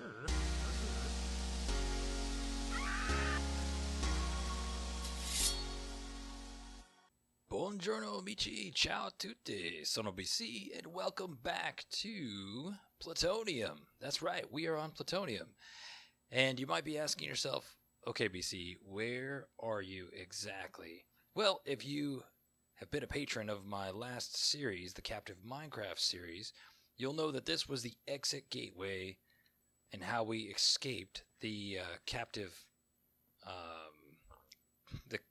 sure. Buongiorno amici, ciao a tutti, sono BC, and welcome back to Plutonium. That's right, we are on Plutonium. And you might be asking yourself, okay BC, where are you exactly? Well, if you have been a patron of my last series, the Captive Minecraft series, you'll know that this was the exit gateway and how we escaped the captive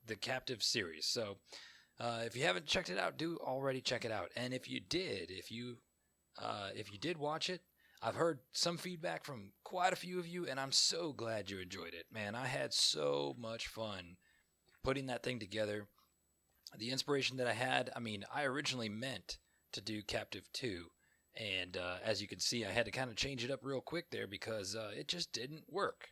the captive series. So if you haven't checked it out, do already check it out. And if you did watch it, I've heard some feedback from quite a few of you, and I'm so glad you enjoyed it. Man, I had so much fun putting that thing together. The inspiration that I had, I originally meant to do Captive 2, and as you can see, I had to kind of change it up real quick there because it just didn't work.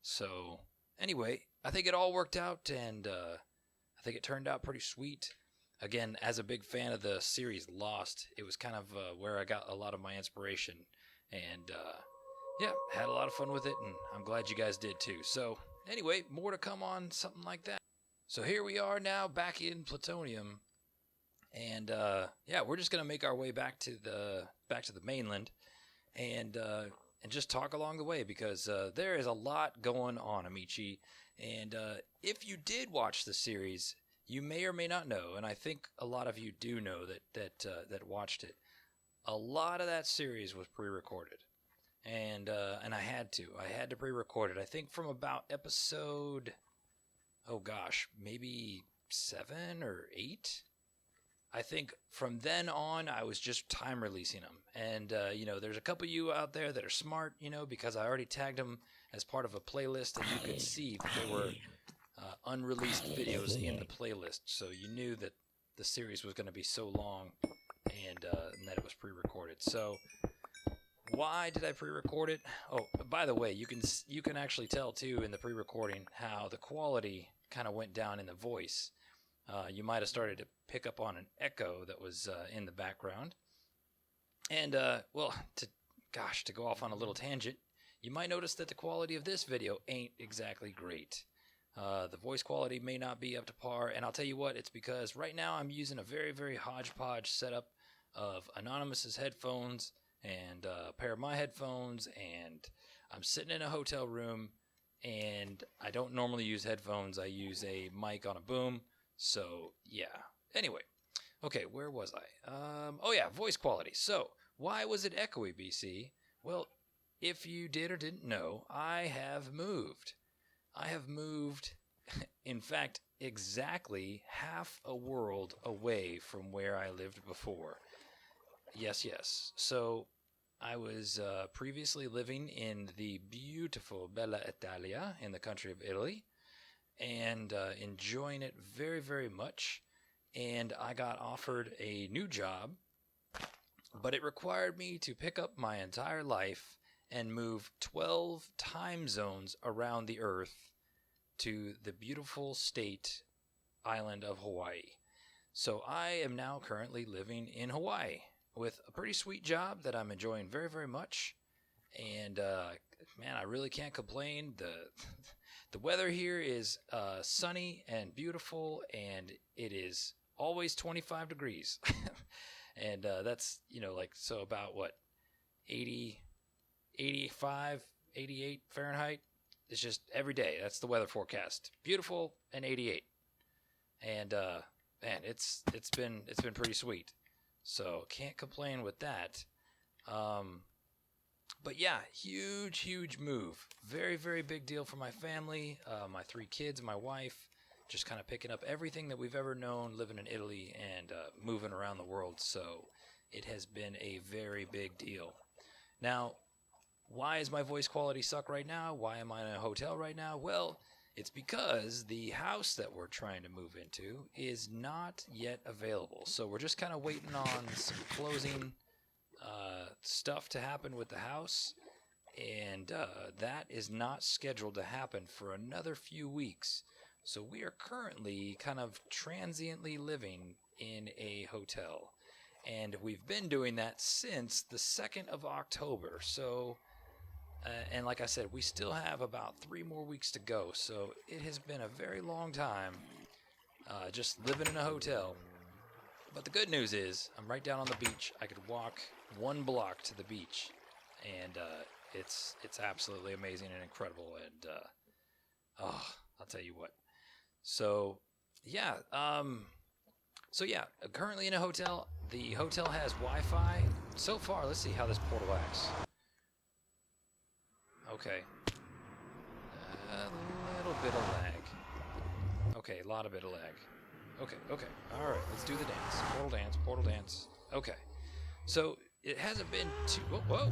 So, anyway, I think it all worked out, and I think it turned out pretty sweet. Again, as a big fan of the series Lost, it was kind of where I got a lot of my inspiration. And yeah, had a lot of fun with it, and I'm glad you guys did too. So anyway, more to come on something like that. So here we are now back in Plutonium. And yeah, we're just gonna make our way back to the mainland, and just talk along the way because there is a lot going on, Amici. And if you did watch the series, you may or may not know, and I think a lot of you do know that watched it. A lot of that series was pre-recorded, and I had to pre-record it. I think from about episode, oh gosh, maybe 7 or 8. I think from then on, I was just time releasing them. And, there's a couple of you out there that are smart, because I already tagged them as part of a playlist, and you could see that there were unreleased videos in the playlist. So you knew that the series was going to be so long and that it was pre-recorded. So why did I pre-record it? Oh, by the way, you can actually tell, too, in the pre-recording how the quality kind of went down in the voice. You might have started to pick up on an echo that was in the background. And, to go off on a little tangent, you might notice that the quality of this video ain't exactly great. The voice quality may not be up to par, and I'll tell you what, it's because right now I'm using a very, very Hodge Podge setup of Anonymous's headphones and a pair of my headphones, and I'm sitting in a hotel room, and I don't normally use headphones. I use a mic on a boom. So, yeah. Anyway. Okay, where was I? Voice quality. So, why was it echoey, BC? Well, if you did or didn't know, I have moved. In fact, exactly half a world away from where I lived before. Yes. So, I was previously living in the beautiful Bella Italia in the country of Italy, and enjoying it very, very much. And I got offered a new job, but it required me to pick up my entire life and move 12 time zones around the earth to the beautiful island of Hawaii. So I am now currently living in Hawaii with a pretty sweet job that I'm enjoying very, very much. And man, I really can't complain. The weather here is sunny and beautiful, and it is always 25 degrees. And that's, so about what, 80, 85, 88 Fahrenheit? It's just every day. That's the weather forecast. Beautiful and 88. And man, it's been pretty sweet. So can't complain with that. But yeah, huge move. Very, very big deal for my family, my 3 kids, my wife, just kind of picking up everything that we've ever known living in Italy and moving around the world. So it has been a very big deal. Now, why is my voice quality suck right now? Why am I in a hotel right now? Well, it's because the house that we're trying to move into is not yet available. So we're just kind of waiting on some closing stuff to happen with the house, and that is not scheduled to happen for another few weeks. So we are currently kind of transiently living in a hotel, and we've been doing that since the 2nd of October. So And like I said, we still have about 3 more weeks to go, so it has been a very long time just living in a hotel. But the good news is, I'm right down on the beach. I could walk 1 block to the beach, and it's absolutely amazing and incredible. And I'll tell you what. So yeah, currently in a hotel. The hotel has Wi-Fi. So far, let's see how this portal acts. Okay, a little bit of lag. Okay, a lot of bit of lag. Okay, all right, let's do the dance. Portal dance. Okay, so it hasn't been too. Whoa.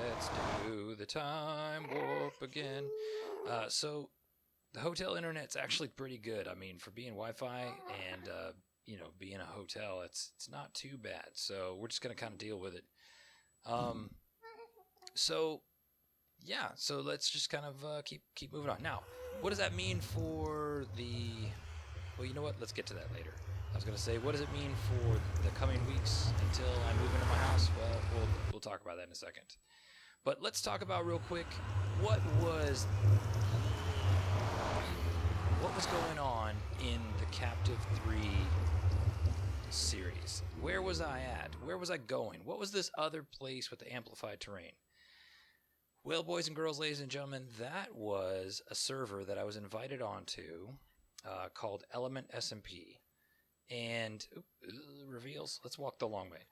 Let's do the time warp again. So the hotel internet's actually pretty good. I mean, for being Wi-Fi and being a hotel, it's not too bad. So we're just gonna kind of deal with it. So let's just kind of keep moving on. Now, what does that mean for the? Well, you know what? Let's get to that later. I was gonna say, what does it mean for the coming weeks until I move into my house? Well, we'll talk about that in a second. But let's talk about real quick what was going on in the Captive 3 series. Where was I at? Where was I going? What was this other place with the amplified terrain? Well, boys and girls, ladies and gentlemen, that was a server that I was invited onto called Element SMP. And reveals, let's walk the long way.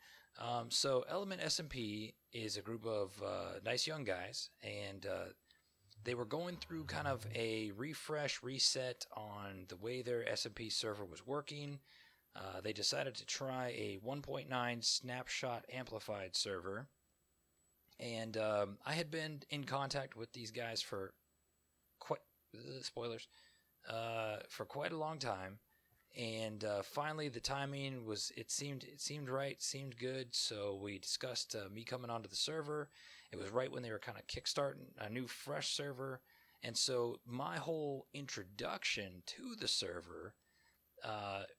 So Element SMP is a group of nice young guys, and they were going through kind of a refresh, reset on the way their SMP server was working. They decided to try a 1.9 snapshot amplified server. And I had been in contact with these guys for quite a long time, and finally the timing was it seemed right, seemed good. So we discussed me coming onto the server. It was right when they were kind of kickstarting a new fresh server, and so my whole introduction to the server,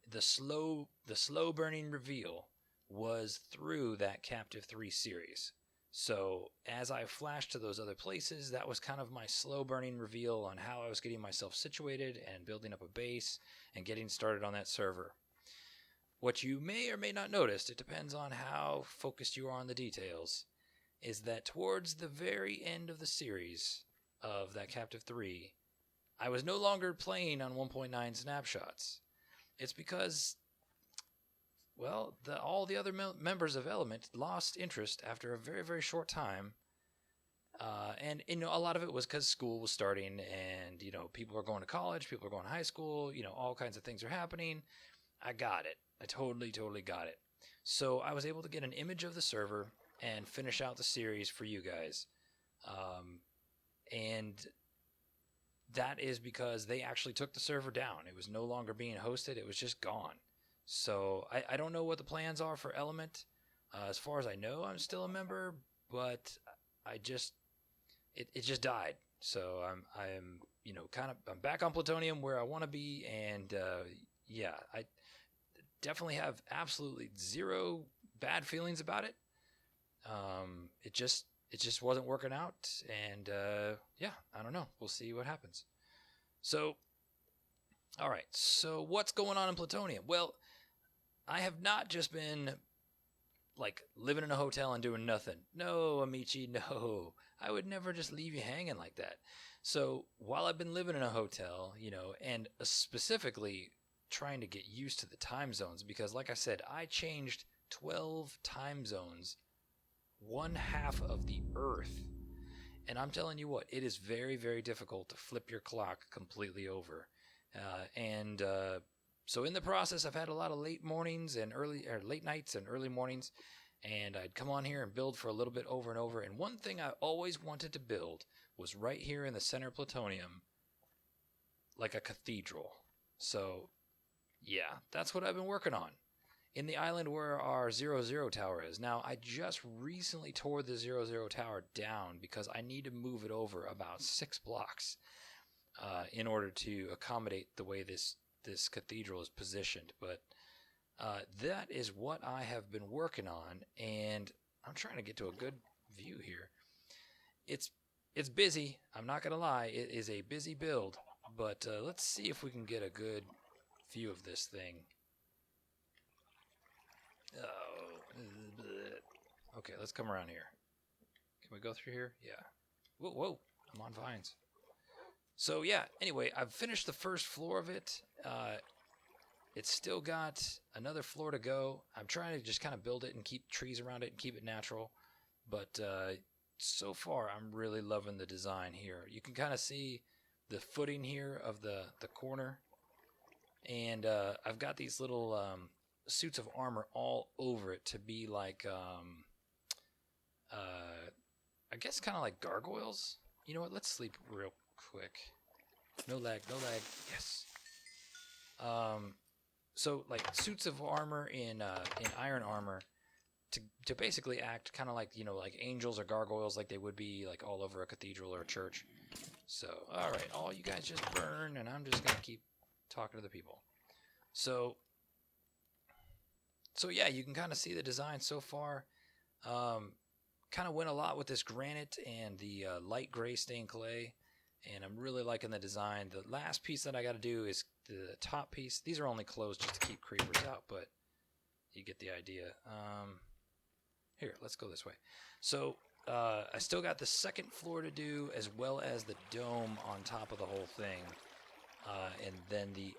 the slow burning reveal, was through that Captive 3 series. So as I flashed to those other places, that was kind of my slow burning reveal on how I was getting myself situated and building up a base and getting started on that server. What you may or may not notice, it depends on how focused you are on the details, is that towards the very end of the series of that Captive 3, I was no longer playing on 1.9 snapshots. It's because, well, all the other members of Element lost interest after a very, very short time. And a lot of it was because school was starting, and people are going to college, people are going to high school, all kinds of things are happening. I got it. I totally got it. So I was able to get an image of the server and finish out the series for you guys. And that is because they actually took the server down. It was no longer being hosted. It was just gone. So I don't know what the plans are for Element. As far as I know, I'm still a member, but it just died. So I'm I'm back on Plutonium where I want to be, and I definitely have absolutely zero bad feelings about it. It just wasn't working out, and I don't know. We'll see what happens. So, all right. So what's going on in Plutonium? Well, I have not just been like living in a hotel and doing nothing. No, Amici, no. I would never just leave you hanging like that. So while I've been living in a hotel, and specifically trying to get used to the time zones, because like I said, I changed 12 time zones, 1/2 of the Earth. And I'm telling you what, it is very, very difficult to flip your clock completely over. So in the process, I've had a lot of late mornings and late nights and early mornings, and I'd come on here and build for a little bit over and over. And one thing I always wanted to build was right here in the center of Plutonium, like a cathedral. So yeah, that's what I've been working on. In the island where our 00 tower is. Now, I just recently tore the 00 tower down because I need to move it over about 6 blocks in order to accommodate the way this cathedral is positioned. But that is what I have been working on, and I'm trying to get to a good view here. It's busy. I'm not gonna lie. It is a busy build, but let's see if we can get a good view of this thing. Oh, okay. Let's come around here. Can we go through here? Yeah. Whoa, whoa! I'm on vines. So yeah. Anyway, I've finished the first floor of it. It's still got another floor to go. I'm trying to just kind of build it and keep trees around it and keep it natural. But so far, I'm really loving the design here. You can kind of see the footing here of the corner. And I've got these little suits of armor all over it to be like, I guess kind of like gargoyles. You know what? Let's sleep real quick. No lag, no lag. Yes. So like suits of armor in iron armor to basically act kind of like, you know, like angels or gargoyles, like they would be like all over a cathedral or a church. So all right, all you guys just burn, and I'm just gonna keep talking to the people. So yeah, you can kind of see the design so far. Kind of went a lot with this granite and the light gray stained clay, and I'm really liking the design. The last piece that I got to do is the top piece. These are only closed just to keep creepers out, but you get the idea. Here, let's go this way. So I still got the second floor to do, as well as the dome on top of the whole thing, and then the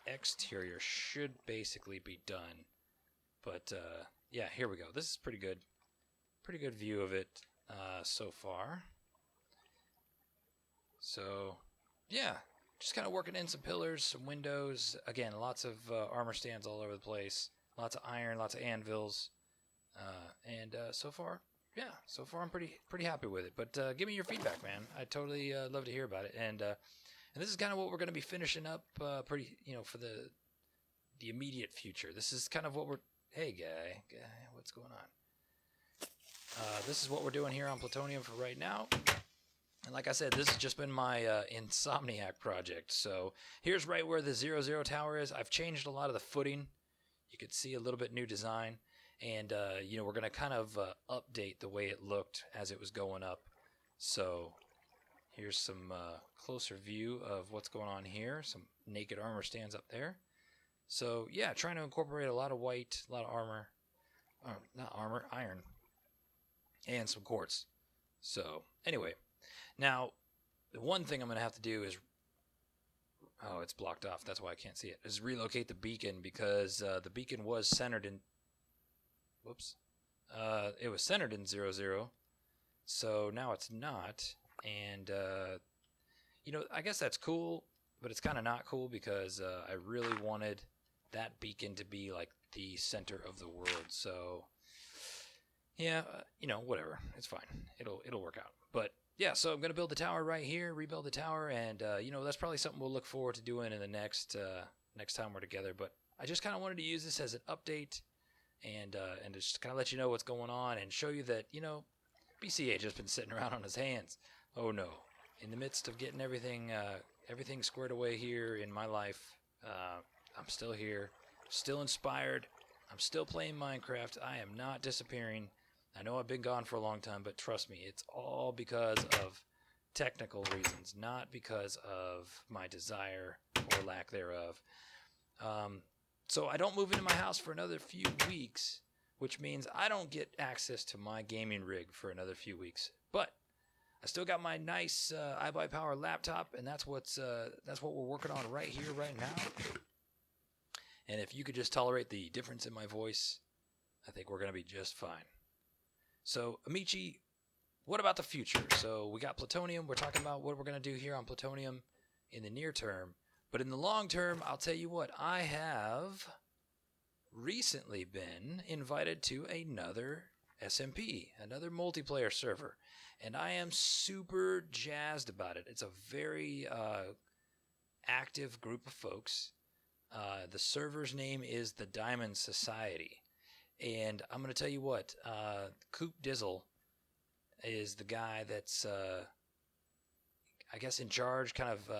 exterior should basically be done. But yeah, here we go. This is pretty good. Pretty good view of it so far. So yeah, just kind of working in some pillars, some windows. Again, lots of armor stands all over the place. Lots of iron, lots of anvils. And so far, yeah, so far I'm pretty happy with it. But give me your feedback, man. I totally love to hear about it. And this is kind of what we're going to be finishing up pretty, you know, for the immediate future. This is kind of what we're... Hey, guy, what's going on? This is what we're doing here on Plutonium for right now. And like I said, this has just been my Insomniac project. So here's right where the 00 tower is. I've changed a lot of the footing. You could see a little bit new design. And, you know, we're going to kind of update the way it looked as it was going up. So here's some closer view of what's going on here. Some naked armor stands up there. So, yeah, trying to incorporate a lot of white, a lot of armor. Not armor, iron. And some quartz. So, anyway. Now, the one thing I'm going to have to do is... Oh, it's blocked off. That's why I can't see it. Is relocate the beacon, because the beacon was centered in... Whoops. It was centered in 00. So now it's not. And, you know, I guess that's cool, but it's kind of not cool because I really wanted that beacon to be like the center of the world. So, yeah, you know, whatever. It's fine. It'll work out. But, yeah, so I'm going to build the tower right here, rebuild the tower, and, you know, that's probably something we'll look forward to doing in the next time we're together. But I just kind of wanted to use this as an update and just kind of let you know what's going on and show you that, you know, BCA just been sitting around on his hands. Oh, no. In the midst of getting everything squared away here in my life, I'm still here, still inspired. I'm still playing Minecraft. I am not disappearing. I know I've been gone for a long time, but trust me, it's all because of technical reasons, not because of my desire or lack thereof. So I don't move into my house for another few weeks, which means I don't get access to my gaming rig for another few weeks. But I still got my nice iBuyPower laptop, and that's what we're working on right here, right now. And if you could just tolerate the difference in my voice, I think we're going to be just fine. So, Amici, what about the future? So, we got Plutonium. We're talking about what we're going to do here on Plutonium in the near term. But in the long term, I'll tell you what, I have recently been invited to another SMP, another multiplayer server. And I am super jazzed about it. It's a very active group of folks. The server's name is the Diamond Society. And I'm going to tell you what, Coop Dizzle is the guy that's, I guess, in charge, kind of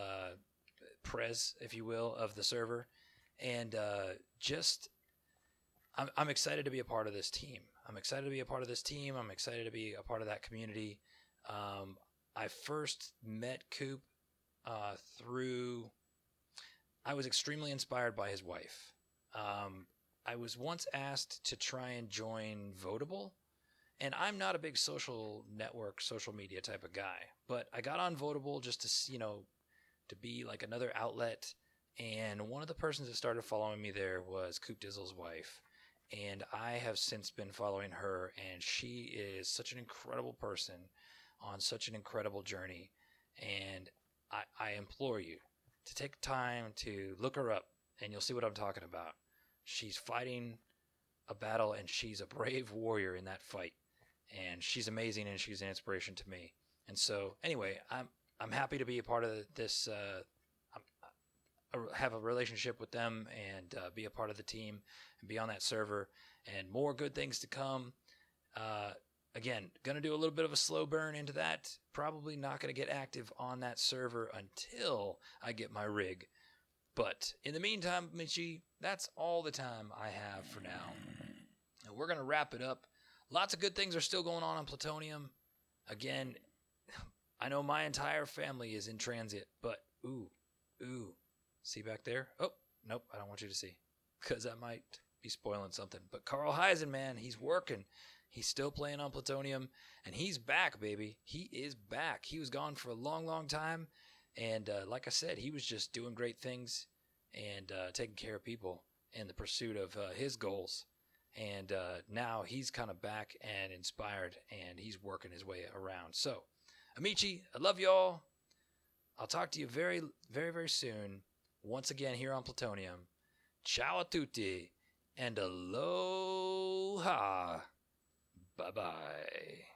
prez, if you will, of the server. And just I'm excited to be a part of this team. I'm excited to be a part of this team. I'm excited to be a part of that community. I first met Coop through. I was extremely inspired by his wife. I was once asked to try and join Votable, and I'm not a big social network, social media type of guy, but I got on Votable just to, to be like another outlet. And one of the persons that started following me there was Coop Dizzle's wife. And I have since been following her, and she is such an incredible person on such an incredible journey. And I implore you to take time to look her up, and you'll see what I'm talking about. She's fighting a battle, and she's a brave warrior in that fight. And she's amazing, and she's an inspiration to me. And so, anyway, I'm happy to be a part of this. Have a relationship with them and be a part of the team and be on that server, and more good things to come. Again, going to do a little bit of a slow burn into that. Probably not going to get active on that server until I get my rig. But in the meantime, Michi, that's all the time I have for now. And we're going to wrap it up. Lots of good things are still going on Plutonium. Again, I know my entire family is in transit, but ooh. See back there? Oh, nope, I don't want you to see, because I might be spoiling something. But Carl Heisen, man, he's working. He's still playing on Plutonium, and he's back, baby. He is back. He was gone for a long, long time, and like I said, he was just doing great things and taking care of people in the pursuit of his goals. And now he's kind of back and inspired, and he's working his way around. So, Amici, I love y'all. I'll talk to you very, very, very soon. Once again here on Plutonium. Ciao a tutti and aloha. Bye-bye.